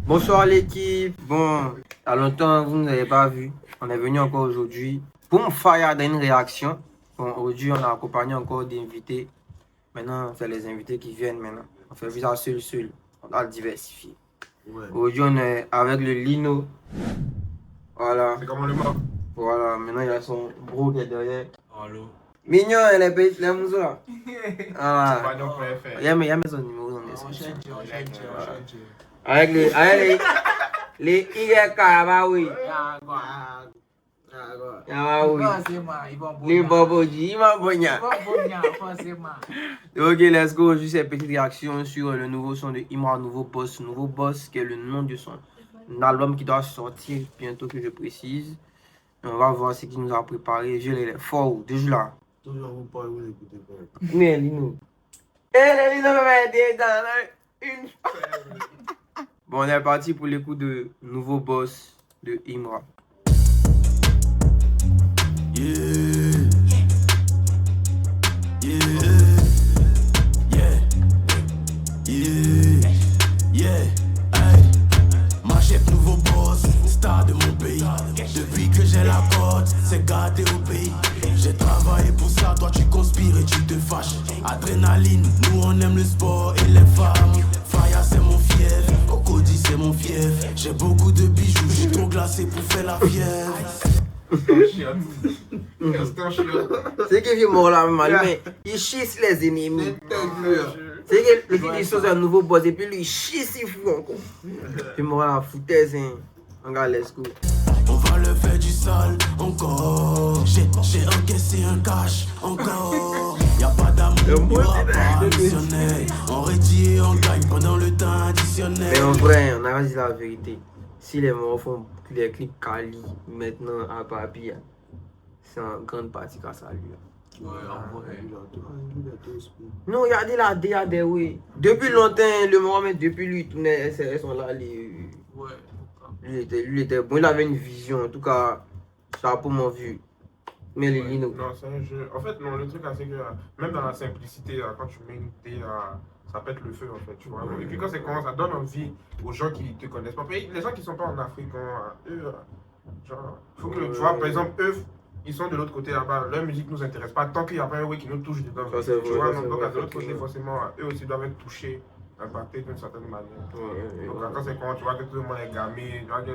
Bonsoir l'équipe. Bon, il y a longtemps vous ne nous avez pas vu. On est venu encore aujourd'hui pour me faire une réaction. Bon, aujourd'hui on a accompagné encore d'invités. Maintenant, c'est les invités qui viennent maintenant. On fait visage seul. On doit le diversifier. Ouais. Aujourd'hui on est avec le Lino. Voilà. C'est comment le mot? Voilà, maintenant il y a son bro qui est derrière. Allô. Mignon, les petits, les mousses là. Ah. Il y a mes son numéro dans les avec les Y oui. Les boboji, il m'a bonnia. Ok, let's go. Juste une petite réaction sur le nouveau son de Imra, nouveau boss qui est le nom de son album qui doit sortir bientôt, que je précise. On va voir ce qu'il nous a préparé. Je l'ai fort, déjà là. Toujours vous parlez, vous n'écoutez pas. Mais Lino. Eh, Lino va m'aider dans une. Bon, on est parti pour l'écoute de nouveau boss de Imra. Ma chef nouveau boss, star de mon pays. Depuis que j'ai la cote, c'est gâté au pays. J'ai travaillé pour ça, toi tu conspires et tu te fâches. Adrénaline, nous on aime le sport et les femmes. Faya c'est mon fief, Cocody c'est mon fief. J'ai beaucoup de bijoux, j'suis trop glacé pour faire la fièvre. C'est qu'il vit mort là, mais il chisse les ennemis. C'est que le dit chose un nouveau boss et puis lui il chisse il fout encore. Puis mort la foutaise, hein. Regarde, let's go. On va le faire du sale encore. J'ai encaissé un cash encore. Y'a pas d'amour, y'aura pas missionnaire. On rédit et on gagne pendant le temps additionnel. Mais en vrai, on a dit la vérité. Si les morts font les clips Kali maintenant à papier, c'est en grande partie grâce à lui. Ouais, en vrai, il a tout esprit. Non, regardez la DAD, oui. Depuis longtemps, le Mohamed, depuis lui, tous les SRS sont là. Ouais. Lui était bon, il avait une vision, en tout cas, ça a pour mon vu. Mais les Lino. Non, c'est un jeu. En fait, non, le truc, c'est que même dans la simplicité, quand tu mets une thé, ça pète le feu, en fait, tu vois. Et puis quand c'est comment, ça donne envie aux gens qui te connaissent pas. Les gens qui sont pas en Afrique, eux, genre, faut que, tu vois, par exemple, eux, ils sont de l'autre côté là-bas, leur musique nous intéresse pas tant qu'il n'y a pas un way qui nous touche dedans. Ça, c'est tu vrai, vois, ça, donc vrai, de l'autre côté, forcément, eux aussi doivent être touchés, impactés d'une certaine manière. Donc quand c'est quand tu vois que tout le monde est gamé, tu vois que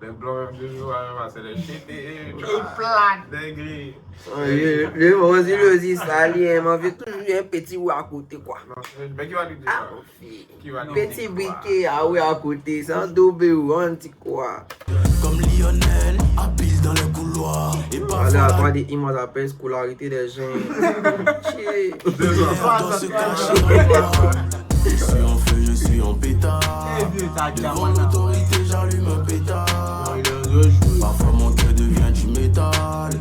les blancs, même 2 jours, c'est les shit, et plate, des gris. Le Mozi, lui aussi, ça lui m'a fait toujours un petit ou à côté, quoi. Mais qui va lui dire ça? Qui va lui dire Petit briquet, ah oui, à côté, sans double ou un petit quoi. Comme Lionel, habile dans les couloirs. Et parfois, la droite des images appellent scolarité des gens. doit se cacher. Je suis en feu, je suis en pétard. Devant l'autorité, j'allume un pétard. Parfois mon cœur devient du métal.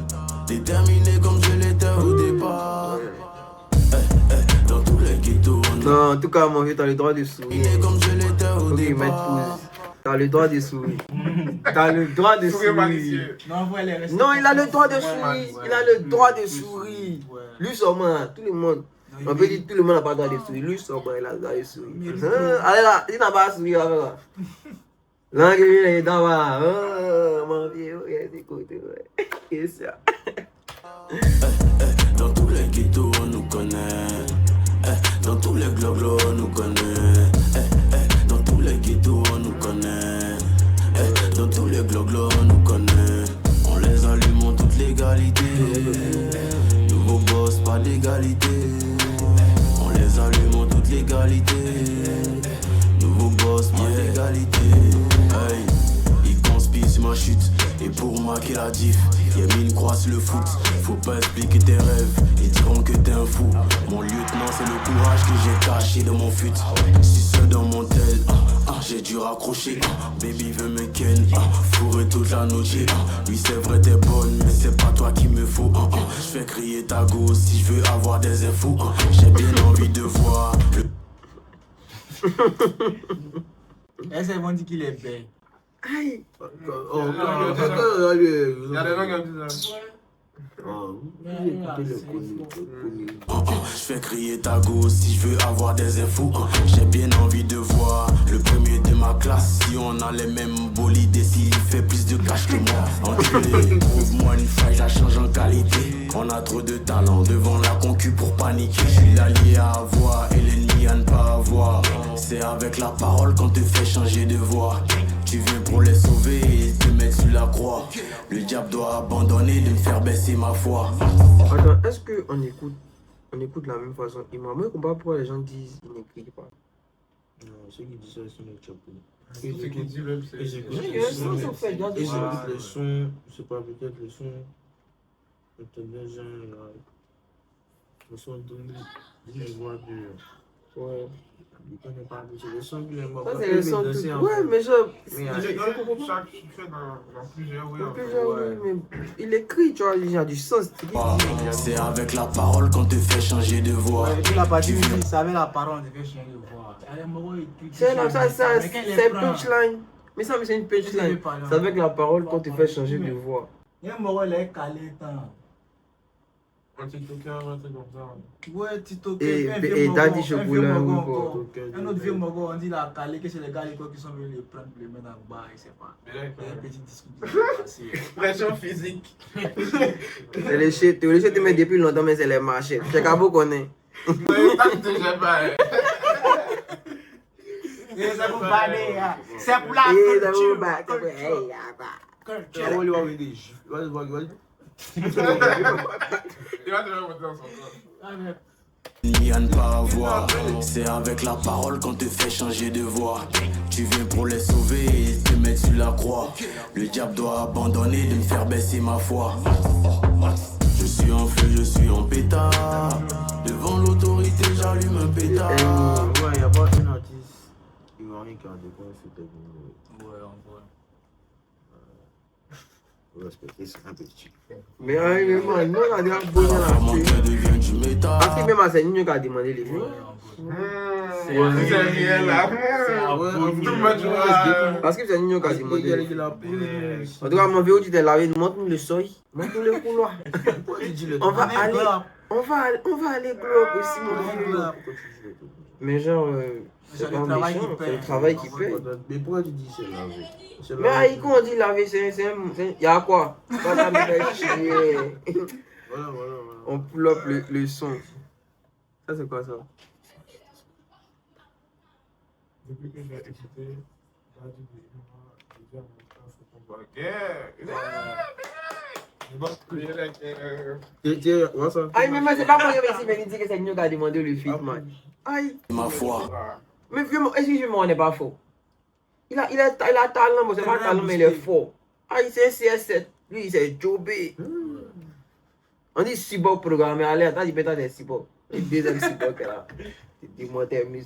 Déterminé comme je l'étais au départ. Dans tous les ghettos. Non, en tout cas, mon vieux, t'as le droit de sourire. Comme je l'étais au départ. T'as le droit de sourire. T'as le droit de sourire. Non, il a le droit de sourire. Il a le droit de sourire. Lui seulement, tout le monde. On peut dire tout le monde n'a pas le droit de sourire. Lui seulement, il a le droit de sourire. Allez là, il n'a pas à sourire avec là. Là, il est dans là. Oh, mon vieux, il est écouté. Et ça. Dans tous les ghettos, on nous connaît. Dans tous les globes, on nous connaît. Dans tous les ghettos, on nous connaît. Dans tous les globes, on nous connaît. On les allume en toute légalité. Nouveau boss, pas d'égalité. On les allume en toute légalité. Nouveau boss, pas d'égalité. Hey, ils conspirent sur ma chute. Et pour marquer la diff, Yamine croise le foot. Faut pas expliquer tes rêves, ils diront que t'es un fou. Mon lieutenant, c'est le courage que j'ai caché dans mon fut. Si seul dans mon tel, j'ai dû raccrocher. Baby veut me ken, fourrer toute la nuit. Oui, c'est vrai, t'es bonne, mais c'est pas toi qu'il me faut. Je fais crier ta go si je veux avoir des infos. J'ai bien envie de voir le. Est-ce qu'ils vont dire qu'il est bête? Aïe. Il y a des gens qui ont dit ça. Vous écoutez le connu. Je fais crier ta go si je veux avoir des infos. J'ai bien envie de voir le premier de ma classe. Si on a les mêmes bolides et s'il fait plus de cash que moi. Enculé, trouve-moi une faille, je la change en qualité. On a trop de talent devant la concu pour paniquer. Je suis l'allié à avoir et l'ennemi à ne pas avoir. C'est avec la parole qu'on te fait changer de voix. Tu viens pour les sauver et te mettre sur la croix. Le diable doit abandonner de me faire baisser ma foi. Attends, est-ce qu'on écoute la même façon? Et moi, je comprends pas pourquoi les gens disent qu'ils n'écrivent pas. Non, ceux qui disent ça, c'est les chapeaux. Ce qui dit même, c'est. Ils écoutent Oui, les ça, sons. ça fait bien Ils de ça. écoutent les sons. Je sais pas, peut-être les sons. Peut-être les gens. Le son d'une voix de. Ouais. Il connaît pas. C'est le son qu'il aime. Ça, c'est le son tout. Ouais, mais je. Mais Chaque fait dans plusieurs, oui. Le en fait. plusieurs, oui, mais il écrit, tu vois, il y a du sens. C'est avec la parole qu'on te fait changer de voix. Et puis la partie où il savait la parole, on devait changer de voix. C'est punchline. Mais ça, c'est une punchline. C'est avec la parole qu'on te fait changer de voix. Il y a un moment, il est calé tant. Un TikToker, un truc comme ça. Ouais, Tito. Et Daddy Chocolat, oui, bon. Un autre vieux mogo, on dit la calé, que c'est les gars qui sont venus les prendre, les mettre en bas, il sait pas. Mais là, Il y a une petite discussion. pression physique. C'est les shit. Tu les shit, tu mets depuis longtemps, mais c'est les marchés. C'est qu'à vous connaît. Mais ça, je sais pas. C'est pour baler, c'est pour la Et ça culture. vous bat. Hey, Tu vas voir des gifs. Il va te faire monter dans son corps. Ni à ne pas avoir. C'est avec la parole qu'on te fait changer de voix. Tu viens pour les sauver et te mettre sur la croix. Le diable doit abandonner de me faire baisser ma foi. Je suis en feu, je suis en pétard. Devant l'autorité, j'allume un pétard. Ouais, il n'y a pas un artiste ivoirien qui a découvert ce technique. Ouais, on voit. Faut respecter, c'est un petit. Mais man, nous, on a déjà besoin Parfois mon là-dessus. cœur devient du métal. Parce que même c'est Nino qui a demandé les Ouais, filles. on voit. C'est réel là. Tout le monde Parce que c'est Nino qui a demandé les filles. la En tout cas, mon vidéo, tu t'es lavé, montre-nous le seuil, montre-nous le couloir. On va aller globe aussi, mon vieux. Mais genre, c'est pas méchant, c'est le travail qui paye. Mais pourquoi tu dis c'est lavé? Mais Aïko, on dit laver, y'a quoi? Pas ça me fait chier. Voilà. On pull up le son. Ça, c'est quoi ça? Depuis que j'ai écouté, j'ai dit à mon frère, faut qu'on voit guerre. What's up? Aïe, mais c'est pas moi qui vais ici venir dire que c'est Nino qui a demandé le feat, man. Aïe. Ma foi. Mais vraiment, excusez-moi, on n'est pas faux. Il a talent, mais c'est pas talent, mais il est fort. Aïe, c'est un CS7. Lui, c'est Jobé. On dit cyborg programmé. Allez, attends, il peut être des cyborgs. Le deuxième cyborg est là. Dis-moi, t'es mis.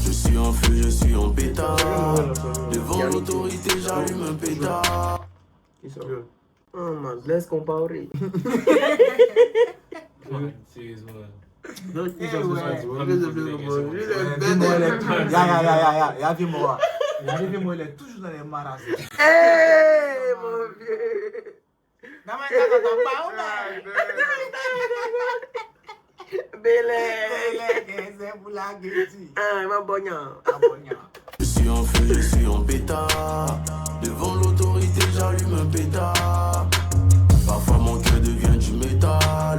Je suis en feu, je suis en pétard. Devant l'autorité, j'allume un pétard. Qui ça? Oh man, laisse comparer. Sérieusement. Non, il faut ça se Ouais. il est toujours dans les maras. Hey, mon vieux. Bélé. C'est pour la guetti. Ah, ma bonne. Je suis en feu, je suis en pétard. Devant l'autorité, j'allume un pétard. Parfois mon cœur devient du métal.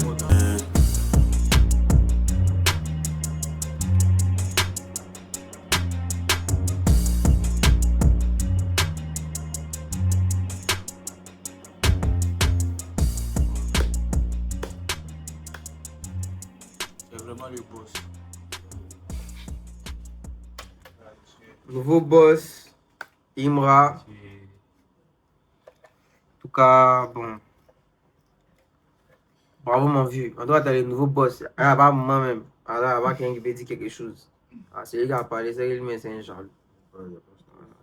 C'est vraiment le boss. Nouveau boss, Imra. En tout cas, bon. Bravo, mon vieux. On doit être le nouveau boss. Ah, pas moi-même. Alors, pas quelqu'un qui veut dire quelque chose. Ah, c'est lui qui a parlé, c'est lui, mais c'est un jaloux. Il n'y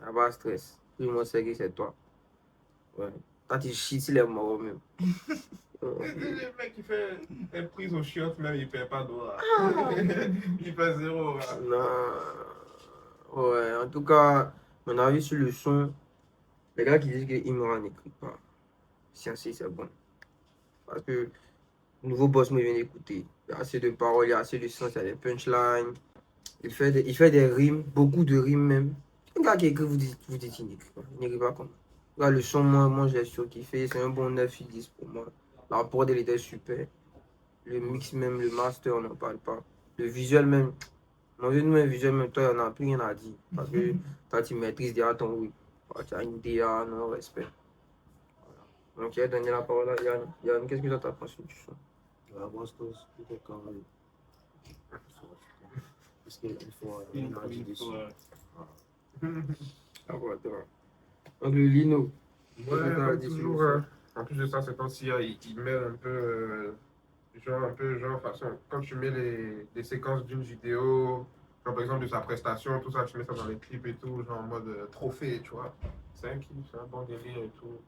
a pas de stress. Tout le monde sait que c'est toi. Ouais. Toi, tu chies, il est mort même. Le mec qui fait une prise aux chiottes, même il perd pas d'eau. Il perd zéro. Non. Ouais, en tout cas, mon avis sur le son, Les gars qui disent que Imran n'écrit pas, Sciences, c'est bon. Parce que le nouveau boss me vient d'écouter. Il y a assez de paroles, il y a assez de sens, il y a des punchlines. Il fait des rimes, beaucoup de rimes même. Un gars qui écrit, vous dites qu'il n'écrit pas. Il n'écrit pas comme ça. Là, le son, moi je l'ai surkiffé. C'est un bon 9/10 pour moi. La prod, elle était super. Le mix même, le master, on n'en parle pas. Le visuel même. Mon visuel même, toi, il n'y en a plus rien à dire. Parce que toi, tu maîtrises déjà ton oui. Tu as une idée, non, respect. Voilà. Donc, il a donné la parole à Yann. Yann, qu'est-ce que toi t'as pensé du son? La bosse, tout est carré. Parce qu'il faut imaginer dessus. Ah, voilà. Donc, le Lino. Ouais, Qu'est-ce que t'as à comme dire sur toujours, le son? en plus de ça, ces temps-ci, il met un peu, façon, quand tu mets les séquences d'une vidéo, genre par exemple de sa prestation, tout ça, tu mets ça dans les clips et tout, genre en mode trophée, tu vois. C'est un clip, c'est un bon délire et tout.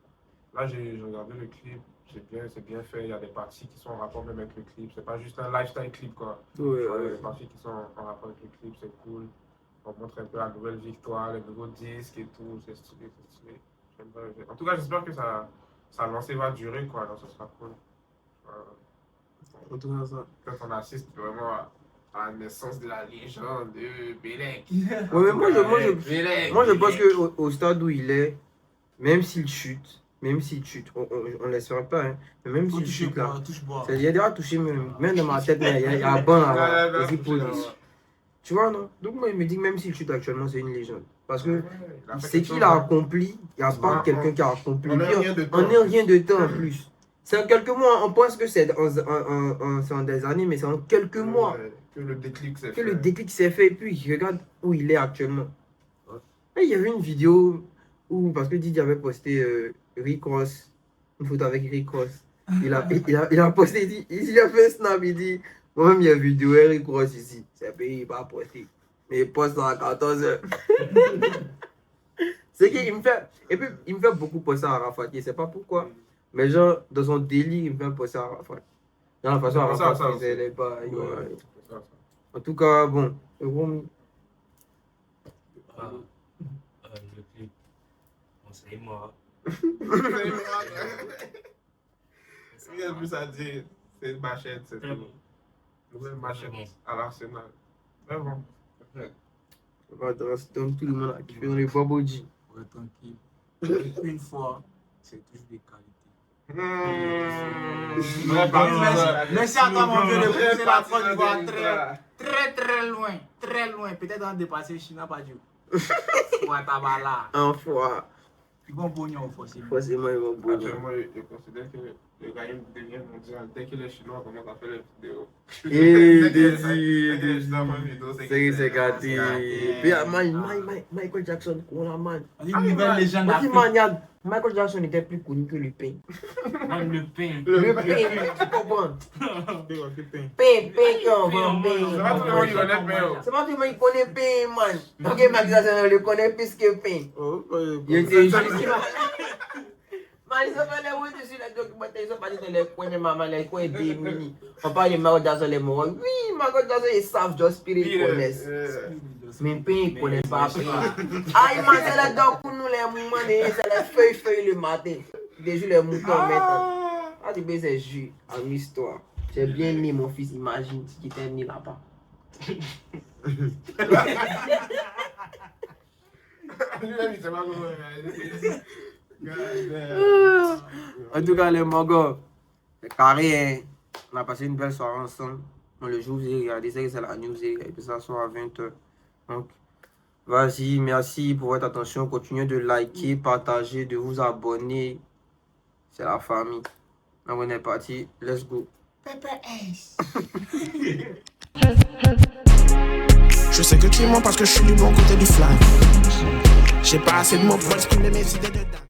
Là, j'ai regardé le clip, c'est bien fait, il y a des parties qui sont en rapport même avec le clip, c'est pas juste un lifestyle clip, quoi. Ouais, Tu vois, il y a ouais. des parties qui sont en rapport avec le clip, c'est cool. On montre un peu la nouvelle victoire, les nouveaux disques et tout, c'est stylé, c'est stylé. J'aime bien. En tout cas, j'espère que sa lancée va durer, quoi, alors ce sera cool. En tout cas, ça. Quand on assiste vraiment à la naissance de la légende de Bélec. Ouais, mais moi, je pense qu'au stade où il est, même s'il chute, on l'espère pas, hein, mais même s'il chute là, il y a déjà touché, même dans ma tête, il y a un banc là-bas, les épaules. Tu vois, non? Donc, moi, il me dit que même s'il chute actuellement, c'est une légende. Parce que c'est qu'il a accompli, il n'y a pas quelqu'un qui a accompli. On est rien de temps. On n'est rien de temps en plus. C'est en quelques mois, on pense que c'est en des années, mais c'est en quelques mois que le déclic s'est que fait. le déclic s'est fait. Et puis, regarde où il est actuellement. Et il y avait une vidéo où, parce que Didier avait posté Rick Ross, une photo avec Rick Ross. Il a posté, il a fait un snap, il dit, moi-même, il y a une vidéo Rick Ross ici. C'est payé, il va poster. Mais il poste à 14h. C'est qu'il me fait, et puis il me fait beaucoup poster à Arafat. Je ne sais pas pourquoi. Mais genre, dans son délire, il me fait poster à Arafat. Dans la façon Arafat faisait les bails. Ouais. En tout cas, bon. Le clip. Bon, c'est mort. Il y a plus à dire. C'est une machette, c'est tout. Nouvelle machette à l'Arsenal. Mais bon. Donc tout le monde a kiffé dans les Boboji. Ouais, tranquille. Une fois, c'est toujours des qualités. Merci à toi, mon vieux, de pousser la Côte d'Ivoire très loin. Peut-être en dépasser China, pas du tout. Ouattabala. Un fois. Ils vont pognon, forcément. Forcément, ils vont bouger. Actuellement, je considère que le gars il devient mondial. Dès que les Chinois commencent à faire les vidéos. Et c'est gâté. Puis Michael Jackson, on a man. Une nouvelle légende Michael Jackson était plus connu que le pain. Même le pain. Le pain, tu comprends? Pain, on vend pain. C'est pas tout le monde qui connaît pain, man. Donc Michael Jackson le connaît plus que pain. Il était juste. Man, ils ont fait les routes dessus, les documentaires, ils ont pas dit dans les coins de maman, les coins démunis. On parle de Michael Jackson, les morts. Oui, Michael Jackson, ils savent, just spirit, ils connaissent. Mais pain, ils connaissent pas pain. Ah, ils mangent les dents pour nous, les moumons, c'est les feuilles le matin. Des jours, les moutons maintenant. Ah, tu peux, c'est jus, amuse-toi. J'ai bien né, mon fils, imagine si tu étais né là-bas. Lui-même, il sait pas comment. En tout cas, les mogos, c'est carré, hein. On a passé une belle soirée ensemble. Bon, le jour où j'ai regardé, c'est la news, et puis ça sort à 20h. Donc, vas-y, merci pour votre attention. Continuez de liker, partager, de vous abonner. C'est la famille. Donc, on est parti. Let's go. Je sais que tu mens parce que je suis du bon côté du flag. J'ai pas assez de mots pour exprimer mes idées de dingue.